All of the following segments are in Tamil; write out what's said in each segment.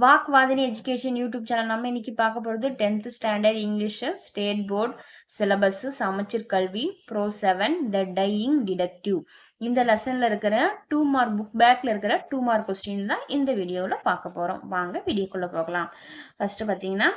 வாக்வாதினி எஜுகேஷன் யூடியூப் சேனல் நம்ம இன்னைக்கு பார்க்க போகிறது 10th standard English state board syllabus சமச்சீர் கல்வி ப்ரோ 7 த டையிங் டிடெக்டிவ். இந்த லெசன்ல இருக்கிற 2 மார்க் புக் பேக்ல இருக்கிற 2 மார்க் கொஸ்டின் தான் இந்த வீடியோவில் பார்க்க போகிறோம். வாங்க வீடியோக்குள்ளே போகலாம். ஃபர்ஸ்ட் பார்த்தீங்கன்னா,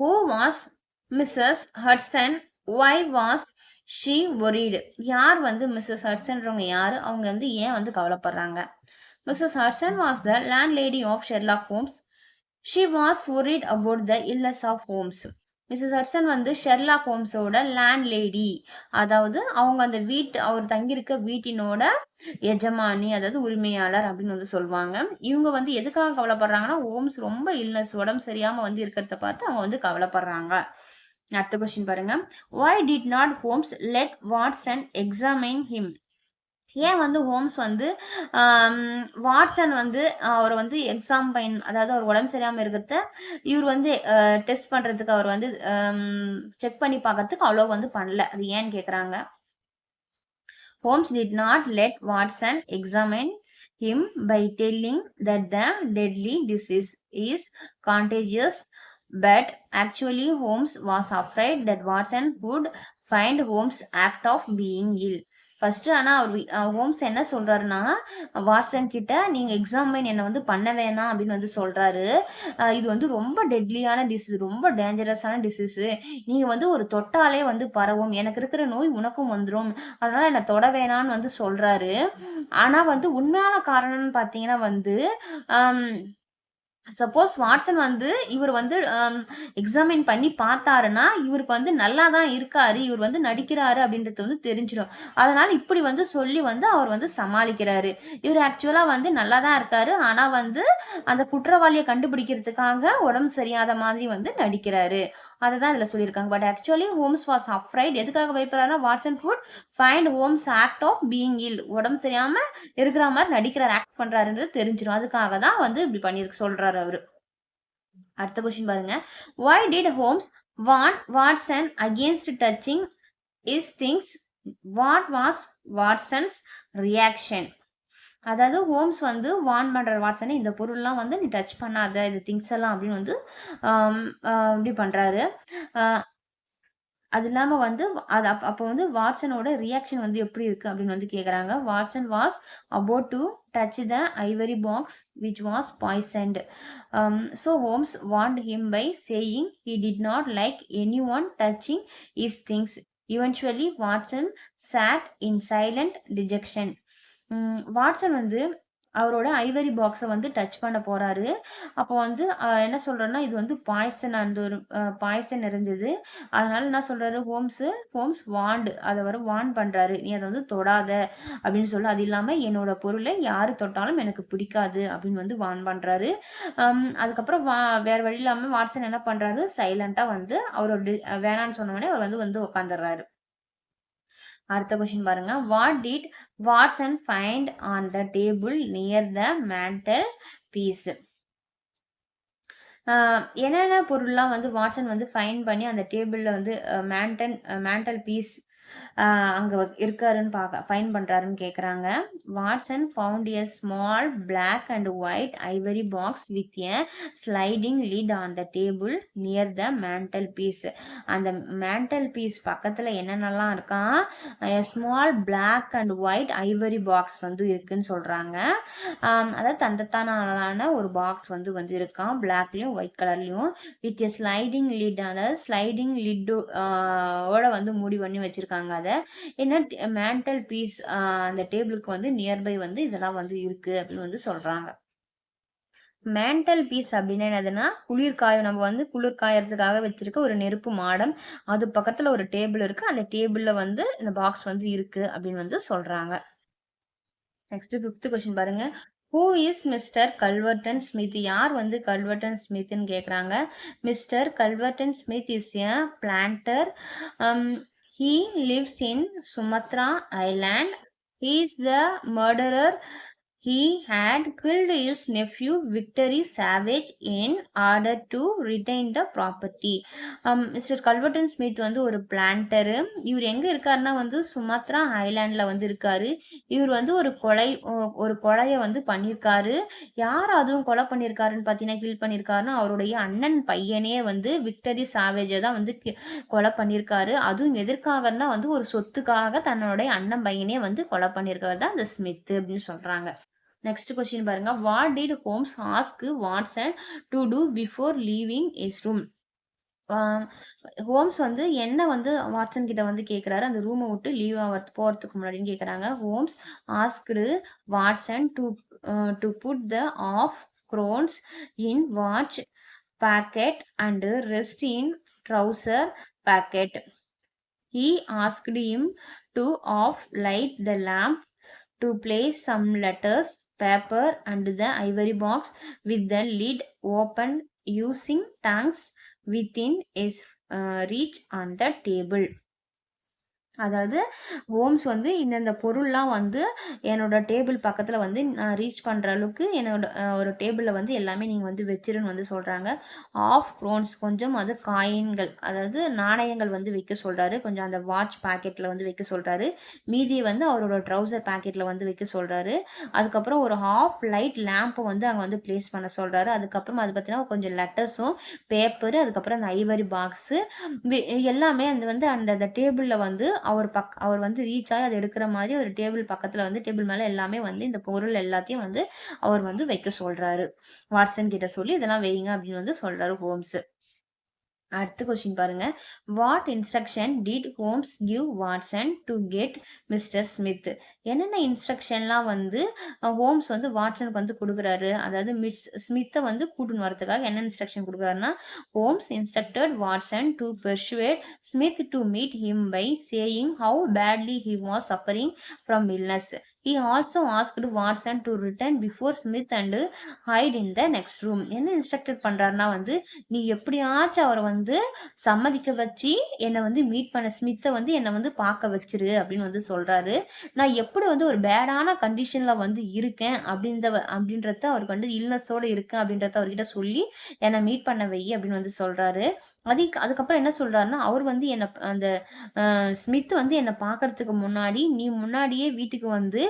who was Mrs Hudson, why was she worried? யார் மிஸ்ஸஸ் ஹட்சன்றவங்க யார், அவங்க ஏன் கவலைப்படுறாங்க? Mrs. Hudson was the landlady of Sherlock Holmes. She was worried about the illness of Holmes. Mrs Hudson Sherlock ஹோம்ஸோட லேண்ட்லேடி, அதாவது அவங்க அந்த அவர் தங்கியிருக்க வீட்டினோட எஜமானி, அதாவது உரிமையாளர் அப்படின்னு சொல்லுவாங்க. இவங்க எதுக்காக கவலைப்படுறாங்கன்னா, ஹோம்ஸ் ரொம்ப இல்னஸ், உடம்பு சரியாம இருக்கிறத பார்த்து அவங்க கவலைப்படுறாங்க. அடுத்த கொஸ்டின் பாருங்க. Why did not Holmes let Watson examine him? ஏன் ஹோம்ஸ் வாட்சன் அவரை எக்ஸாம் அதாவது அவர் உடம்பு சரியாமல் இருக்கிறத இவர் டெஸ்ட் பண்ணுறதுக்கு அவர் செக் பண்ணி பார்க்கறதுக்கு அவ்வளோ பண்ணல. அது ஏன்னு கேட்குறாங்க. Holmes did not let Watson examine him by telling that the deadly disease is contagious, but actually Holmes was afraid that Watson would find Holmes' act of being ill. First ஆனால் அவர் ஹோம்ஸ் என்ன சொல்றாருன்னா, வாட்சன் கிட்ட நீங்க எக்ஸாமைன் என்ன பண்ண வேணாம் அப்படின்னு சொல்றாரு. இது ரொம்ப டெட்லியான டிசீஸ், ரொம்ப டேஞ்சரஸான டிசீஸ். நீங்க ஒரு தொட்டாலே பரவும், எனக்கு இருக்கிற நோய் உனக்கும் வந்துடும், அதனால என்ன தொட வேணான்னு சொல்றாரு. ஆனா உண்மையான காரணம்னு பாத்தீங்கன்னா சப்போஸ் வாட்சன் இவர் எக்ஸாமின் பண்ணி பார்த்தாருன்னா இவருக்கு நல்லா தான் இருக்காரு, இவர் நடிக்கிறாரு அப்படின்றது தெரிஞ்சிடும். அதனால இப்படி சொல்லி அவர் சமாளிக்கிறாரு. இவர் ஆக்சுவலா நல்லா தான் இருக்காரு, ஆனா அந்த குற்றவாளியை கண்டுபிடிக்கிறதுக்காக உடம்பு சரியாத மாதிரி நடிக்கிறாரு. அதுதான் இதுல சொல்லியிருக்காங்க. But actually Holmes was afraid, எதுக்காக பயப்படுறாருன்னா, Watson could find Holmes act of being ill, உடம்பு சரியாம இருக்கிற மாதிரி நடிக்கிறார், ஆக்ட் பண்றாருன்றது தெரிஞ்சிடும். அதுக்காக தான் இப்படி பண்ணிருக்கு சொல்றாரு அவரு. அடுத்த கொஸ்டின் பாருங்க. Why did Holmes warn Watson against touching his things? What was Watson's reaction? அதாவது ஹோம்ஸ் வார்ன் பண்ற வாட்சனை, இந்த பொருள்லாம் நீ டச் பண்ணாத, இது திங்ஸ் எல்லாம் அப்படின்னு இப்படி பண்றாரு. அது இல்லாம அது அப்போ வாட்சனோட ரியாக்ஷன் எப்படி இருக்கு அப்படின்னு கேக்குறாங்க. Watson was about to touch the ivory box which was poisoned. So Holmes warned him by saying he did not like anyone touching his things. Eventually Watson sat in silent dejection. Watson அவரோட ஐவரி பாக்ஸை டச் பண்ண போறாரு. அப்போ என்ன சொல்றேன்னா, இது பாய்சன், அந்த ஒரு பாய்சன் இருந்தது. அதனால என்ன சொல்றாரு ஹோம்ஸ் வாண்ட், அதை வார்ன் பண்றாரு, நீ அதை தொடாத அப்படின்னு சொல்லு. அது இல்லாம என்னோட பொருளை யாரு தொட்டாலும் எனக்கு பிடிக்காது அப்படின்னு வார்ன் பண்றாரு. அதுக்கப்புறம் வேற வழி இல்லாம வாட்சன் என்ன பண்றாரு, சைலண்டா அவரோட வேணான்னு சொன்னோடனே அவர் உட்காந்துடுறாரு. அடுத்த கொஸ்டின் பாருங்க. What did Watson find on the table near the mantle piece? என்னென்ன பொருள்லாம் வாட்சன் ஃபைண்ட் பண்ணி அந்த டேபிள்ல மேண்டல் பீஸ் அங்க இருக்காருன்னு ஃபைன் பண்றாருன்னு கேக்குறாங்க. Watson found a small black and white ivory box with a sliding lid on the table near the mantle piece. அந்த மேண்டல் பீஸ் பக்கத்துல என்னென்னலாம் இருக்கா, small black and white ivory box இருக்குன்னு சொல்றாங்க. அதாவது தந்தத்தான ஒரு பாக்ஸ் இருக்கான், பிளாக்லயும் ஒயிட் கலர்லயும், வித் எ ஸ்லைடிங் லிட், அதாவது ஸ்லைடிங் லிட் ஓட மூடி பண்ணி வச்சிருக்காங்க. அதை என்ன மேண்டல் பீஸ் அந்த டேபிளுக்கு நியர்பை இதெல்லாம் இருக்கு அப்படின்னு சொல்றாங்க. மேண்டல் பீஸ் அப்படின்னா என்னதுன்னா, குளிர்காயம், நம்ம குளிர் காயறதுக்காக வச்சிருக்க ஒரு நெருப்பு மாடம், அது பக்கத்துல ஒரு டேபிள் இருக்கு, அந்த டேபிள்ல இந்த பாக்ஸ் இருக்கு அப்படின்னு சொல்றாங்க. நெக்ஸ்ட் 5th கொஸ்டின் பாருங்க. Who is Mr Culverton Smith? யார் கல்வர்டன் ஸ்மித்னு கேக்குறாங்க. Mr Culverton Smith is a planter. He lives in Sumatra Island. He is the murderer. he had killed his nephew Victory Savage in order to retain the property. Mr Culverton Smith வந்து ஒரு பிளான்டரு. இவர் எங்க இருக்காருன்னா வந்து சுமத்ரா ஐலாண்ட்ல வந்து இருக்காரு. இவர் வந்து ஒரு கொலைய வந்து பண்ணியிருக்காரு. யார் அதுவும் கொலை பண்ணியிருக்காருன்னு பார்த்தீங்கன்னா, கில் பண்ணியிருக்காருன்னா, அவருடைய அண்ணன் பையனே வந்து விக்டரி சாவேஜ தான் வந்து கொலை பண்ணியிருக்காரு. அதுவும் எதற்காகன்னா வந்து ஒரு சொத்துக்காக தன்னுடைய அண்ணன் பையனே வந்து கொலை பண்ணியிருக்காரு தான் இந்த ஸ்மித் அப்படின்னு சொல்றாங்க. நெக்ஸ்ட் கொஸ்டின் பாருங்க. What did Holmes ask Watson to do before leaving his room? Holmes வந்து என்ன வந்து வாட்சன் கிட்ட வந்து கேட்குறாரு அந்த ரூமை விட்டு லீவ் போகிறதுக்கு முன்னாடின்னு கேட்குறாங்க. Holmes asked Watson to put the of crowns in watch packet and rest in trouser packet. He asked him to off light the lamp, to place some letters, paper and the ivory box with the lid open, using tongues within his reach on the table. அதாவது ஹோம்ஸ் வந்து இந்தந்த பொருள்லாம் வந்து என்னோட டேபிள் பக்கத்தில் வந்து நான் ரீச் பண்ணுற அளவுக்கு என்னோட ஒரு டேபிளில் வந்து எல்லாமே நீங்கள் வந்து வச்சிருன்னு வந்து சொல்கிறாங்க. ஆஃப் க்ரோன்ஸ் கொஞ்சம் அது காயின்கள் அதாவது நாணயங்கள் வந்து வைக்க சொல்கிறாரு. கொஞ்சம் அந்த வாட்ச் பேக்கெட்டில் வந்து வைக்க சொல்கிறாரு. மீதி வந்து அவரோட ட்ரௌசர் பேக்கெட்டில் வந்து வைக்க சொல்கிறாரு. அதுக்கப்புறம் ஒரு ஹாஃப் லைட் லேம்பை வந்து அங்கே வந்து பிளேஸ் பண்ண சொல்கிறாரு. அதுக்கப்புறம் அது பார்த்தீங்கன்னா கொஞ்சம் லெட்டர்ஸும் பேப்பரு அதுக்கப்புறம் அந்த ஐவரி பாக்ஸு எல்லாமே அந்த வந்து அந்த டேபிளில் வந்து அவர் வந்து ரீச் ஆகி அதை எடுக்கிற மாதிரி ஒரு டேபிள் பக்கத்தில் வந்து டேபிள் மேலே எல்லாமே வந்து இந்த பொருள் எல்லாத்தையும் வந்து அவர் வந்து வைக்க சொல்றாரு. வாட்சன் கிட்ட சொல்லி இதெல்லாம் வைங்க அப்படின்னு வந்து சொல்றாரு ஹோம்ஸ். அடுத்த கொஸ்டின் பாருங்க. What instruction did Holmes give Watson to get mister Smith? என்னென்ன இன்ஸ்ட்ரக்ஷன்லாம் வந்து ஹோம்ஸ் வந்து வாட்சனுக்கு வந்து கொடுக்குறாரு? அதாவது ஸ்மித்தை வந்து கூட்டுன்னு வரதுக்காக என்ன இன்ஸ்ட்ரக்ஷன் கொடுக்குறாருன்னா, Holmes instructed Watson to persuade Smith to meet him by saying how badly he was suffering from illness. He also asked Watson to return before Smith and hide in the next room. என்ன இன்ஸ்ட்ரக்டட் பண்றாருன்னா வந்து நீ எப்படியாச்சும் அவரை வந்து சம்மதிக்க வச்சு என்னை வந்து மீட் பண்ண ஸ்மித்தை வந்து என்னை வந்து பார்க்க வச்சிரு அப்படின்னு வந்து சொல்றாரு. நான் எப்படி வந்து ஒரு பேடான கண்டிஷன்ல வந்து இருக்கேன் அப்படின்றத அவருக்கு வந்து இல்னஸோட இருக்கேன் அப்படின்றத அவர்கிட்ட சொல்லி என்னை மீட் பண்ண வை அப்படின்னு வந்து சொல்றாரு. அதுக்கப்புறம் என்ன சொல்றாருன்னா அவர் வந்து என்னை அந்த ஸ்மித் வந்து என்னை பார்க்கறதுக்கு முன்னாடி நீ முன்னாடியே வீட்டுக்கு வந்து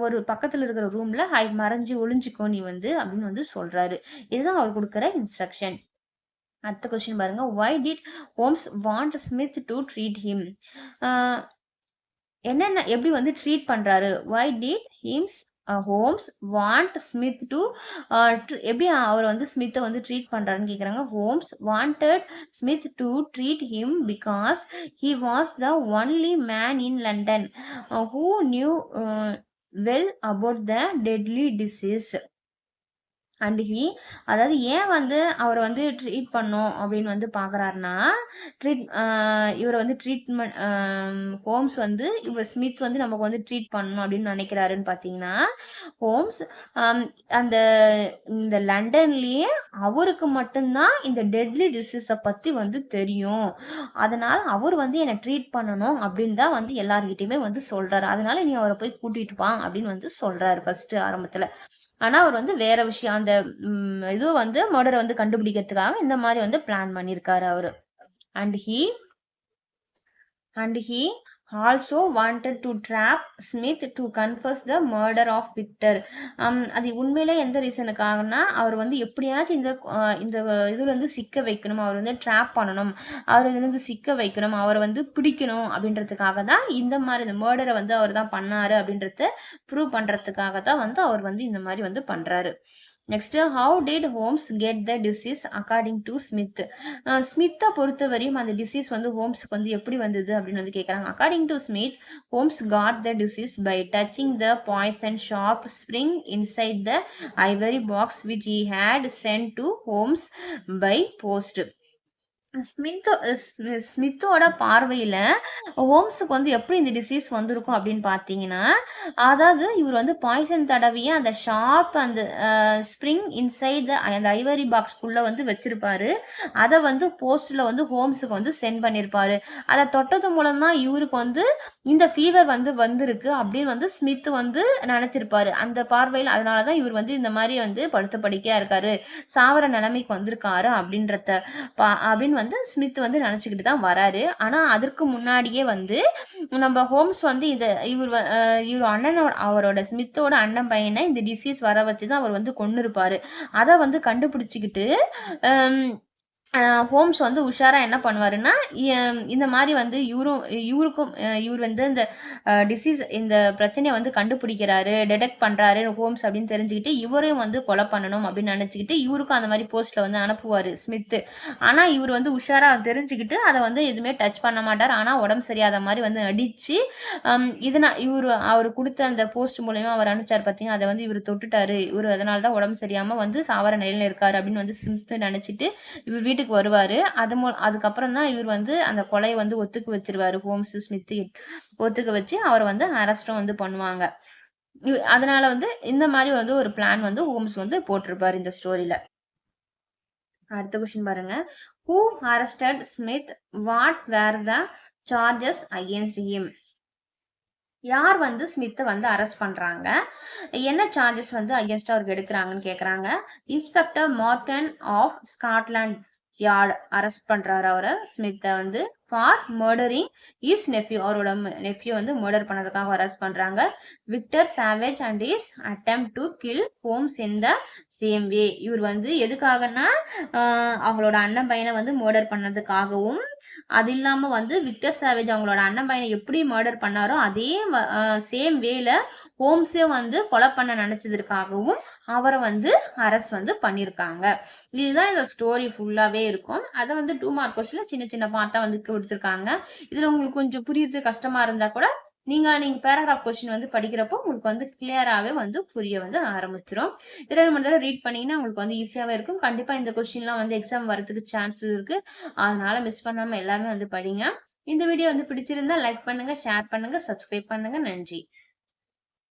ஒரு பக்கத்துல இருக்கிற ரூம்ல மறைஞ்சு ஒளிஞ்சுக்கோ நீ வந்து அப்படின்னு வந்து சொல்றாரு. இதுதான் அவர் கொடுக்கிற இன்ஸ்ட்ரக்ஷன். அடுத்த கொஸ்டின் பாருங்க. why did Holmes want Smith to treat him? என்னென்ன எப்படி வந்து ட்ரீட் பண்றாரு? why did Holmes want Smith to எப்படி அவர் வந்து ஸ்மித்தை வந்து ட்ரீட் பண்றாருன்னு கேட்குறாங்க. Holmes wanted Smith to treat him because he was the only man in London who knew well about the deadly disease. And அதாவது ஏன் வந்து அவரை வந்து ட்ரீட் பண்ணோம் அப்படின்னு வந்து பார்க்குறாருன்னா இவரை வந்து ட்ரீட்மெண்ட் ஹோம்ஸ் வந்து இவர் ஸ்மித் வந்து நமக்கு வந்து ட்ரீட் பண்ணணும் அப்படின்னு நினைக்கிறாருன்னு பார்த்தீங்கன்னா ஹோம்ஸ் இந்த லண்டன்லேயே அவருக்கு மட்டும்தான் இந்த டெட்லி டிசீஸை பற்றி வந்து தெரியும். அதனால் அவர் வந்து என்னை ட்ரீட் பண்ணணும் அப்படின்னு தான் வந்து எல்லார்கிட்டையுமே வந்து சொல்கிறாரு. அதனால நீ அவரை போய் கூட்டிகிட்டு வா அப்படின்னு வந்து சொல்கிறாரு ஃபஸ்ட்டு ஆரம்பத்தில். ஆனால் அவர் வந்து வேற விஷயம் அந்த இது வந்து மர்டரை வந்து கண்டுபிடிக்கிறதுக்காக இந்த மாதிரி வந்து பிளான் பண்ணியிருக்காரு அவரு. And he also wanted to trap Smith to confess the murder of Victor. அது உண்மையிலே எந்த ரீசனுக்காகனா அவர் வந்து எப்படியாச்சும் இந்த இதுல வந்து சிக்க வைக்கணும், அவர் வந்து ட்ராப் பண்ணணும், அவர் வந்து சிக்க வைக்கணும், அவரை வந்து பிடிக்கணும் அப்படின்றதுக்காக தான் இந்த மாதிரி இந்த மர்டரை வந்து அவர் தான் பண்ணாரு அப்படின்றத ப்ரூவ் பண்றதுக்காக தான் வந்து அவர் வந்து இந்த மாதிரி வந்து பண்றாரு. Next how did Holmes get the disease according to Smith? ஸ்மித்தை பொறுத்தவரையும் அந்த டிசீஸ் வந்து ஹோம்ஸ்க்கு வந்து எப்படி வந்தது அப்படின்னு வந்து கேட்குறாங்க. According to Smith Holmes got the disease by touching the poison sharp spring inside the ivory box which he had sent to Holmes by post. ஸ்மித்தோட பார்வையில ஹோம்ஸுக்கு வந்து எப்படி இந்த டிசீஸ் வந்திருக்கும் அப்படின்னு பார்த்தீங்கன்னா, அதாவது இவர் வந்து பாய்சன் தடவிய அந்த ஷார்ப் அந்த ஸ்ப்ரிங் இன்சைட் அந்த ஐவரி பாக்ஸ்க்குள்ள வந்து வச்சிருப்பாரு. அத வந்து போஸ்ட்ல வந்து ஹோம்ஸுக்கு வந்து சென்ட் பண்ணியிருப்பாரு. அத தொட்டது மூலம் தான் இவருக்கு வந்து இந்த ஃபீவர் வந்து வந்திருக்கு அப்படின்னு வந்து ஸ்மித் வந்து நெனச்சிருப்பாரு. அந்த பார்வையில அதனால தான் இவர் வந்து இந்த மாரி வந்து படுத்த படுக்கையா இருக்காரு. சாவர நிலைமைக்கு வந்திருக்காரு அப்படின்றத அப்படின்னு வந்து ஸ்மித் வந்து நினைச்சுக்கிட்டு தான் வராரு. ஆனா அதற்கு முன்னாடியே வந்து நம்ம ஹோம்ஸ் வந்து இவர் அண்ணனோட அவரோட ஸ்மித்தோட அண்ணன் பையனை இந்த டிசீஸ் வர வச்சு தான் அவர் வந்து கொன்னுருப்பாரு. அத வந்து கண்டுபிடிச்சுக்கிட்டு அம் ஹோம்ஸ் வந்து உஷாரா என்ன பண்ணுவாருன்னா, இந்த மாரி வந்து இவருக்கும் இவர் வந்து இந்த இந்த பிரச்சனைய வந்து கண்டுபிடிக்கிறாரு, டிடெக்ட் பண்றாரு ஹோம்ஸ் அப்படின்னு தெரிஞ்சுக்கிட்டு, இவரையும் வந்து கொலை பண்ணணும் அப்படின்னு நெனச்சுக்கிட்டு, இவருக்கும் அந்த மாரி போஸ்ட்ல வந்து அனுப்புவாரு ஸ்மித்து. ஆனா, இவரு வந்து உஷாரா தெரிஞ்சுக்கிட்டு, அத வந்து எதுவுமே டச் பண்ண மாட்டாரு. ஆனா, உடம்பு சரியாத மாரி வந்து நடிச்சு, அவரு குடுத்த அந்த போஸ்ட் மூலியமா அவர் அனுப்பிச்சாரு பார்த்தீங்களா, அத வந்து இவரு தொட்டுட்டாரு. இவரு அதனால தான் உடம்பு சரியாம வந்து சாவர நிலையில இருக்காரு அப்படின்னு வந்து ஸ்மித் நெனச்சுட்டு, இவர் வீட்டுக்கு வருவாரு. அதுக்கப்புறம் தான் இவர் வந்து அந்த கொலைய வந்து ஒத்துக்க வச்சுருவாரு. ஹோம்ஸ், ஸ்மித் ஒத்துக்க வச்சு அவர வந்து அரெஸ்டும் வந்து பண்ணுவாங்க. அதனால வந்து இந்த மாரி வந்து ஒரு பிளான் வந்து ஹோம்ஸ் வந்து போட்டிருப்பாரு இந்த ஸ்டோரில. அடுத்த கொஸ்டின் பாருங்க. Who arrested Smith? What were the charges against him? யார் வந்து ஸ்மித்த வந்து அரெஸ்ட் பண்றாங்க? என்ன சார்ஜஸ் வந்து அகெயின்ஸ்டா அவருக்கு எடுக்குறாங்கன்னு கேக்குறாங்க. Inspector Morton of Scotland Yard arrest பண்றாரு அவர ஸ்மித்த வந்து ஃபார் மர்டரிங் இஸ் நெஃப்யூ. அவரோட நெஃப்யூ வந்து மர்டர் பண்ணதுக்காக அரெஸ்ட் பண்றாங்க. Victor Savage and his attempt to kill Holmes in the same way. இவர் வந்து எதுக்காகன்னா அவங்களோட அண்ணன் பையனை வந்து மர்டர் பண்ணதுக்காகவும், அது இல்லாம வந்து விக்டர் சாவேஜ் அவங்களோட அண்ணன் பையனை எப்படி மர்டர் பண்ணாரோ அதே சேம் வேல ஹோம்ஸே வந்து கொலை பண்ண நினைச்சதற்காகவும் அவரை வந்து அரெஸ்ட் வந்து பண்ணியிருக்காங்க. இதுதான் இந்த ஸ்டோரி ஃபுல்லாவே இருக்கும். அதை வந்து 2 மார்க் கொஸ்டின்ல சின்ன சின்ன பார்ட்டா வந்து கொடுத்துருக்காங்க. இதுல உங்களுக்கு கொஞ்சம் புரியுறது கஷ்டமா இருந்தா கூட நீங்க பேராகிராஃப் கொஸ்டின் வந்து படிக்கிறப்போ உங்களுக்கு வந்து கிளியராவே வந்து புரிய வந்து ஆரம்பிச்சிரும். 2 மணி நேரம் ரீட் பண்ணீங்கன்னா உங்களுக்கு வந்து ஈஸியாவே இருக்கும். கண்டிப்பா இந்த கொஸ்டின்லாம் வந்து எக்ஸாம் வரதுக்கு சான்ஸ் இருக்கு. அதனால மிஸ் பண்ணாம எல்லாமே வந்து படிங்க. இந்த வீடியோ வந்து பிடிச்சிருந்தா லைக் பண்ணுங்க, ஷேர் பண்ணுங்க, சப்ஸ்கிரைப் பண்ணுங்க. நன்றி.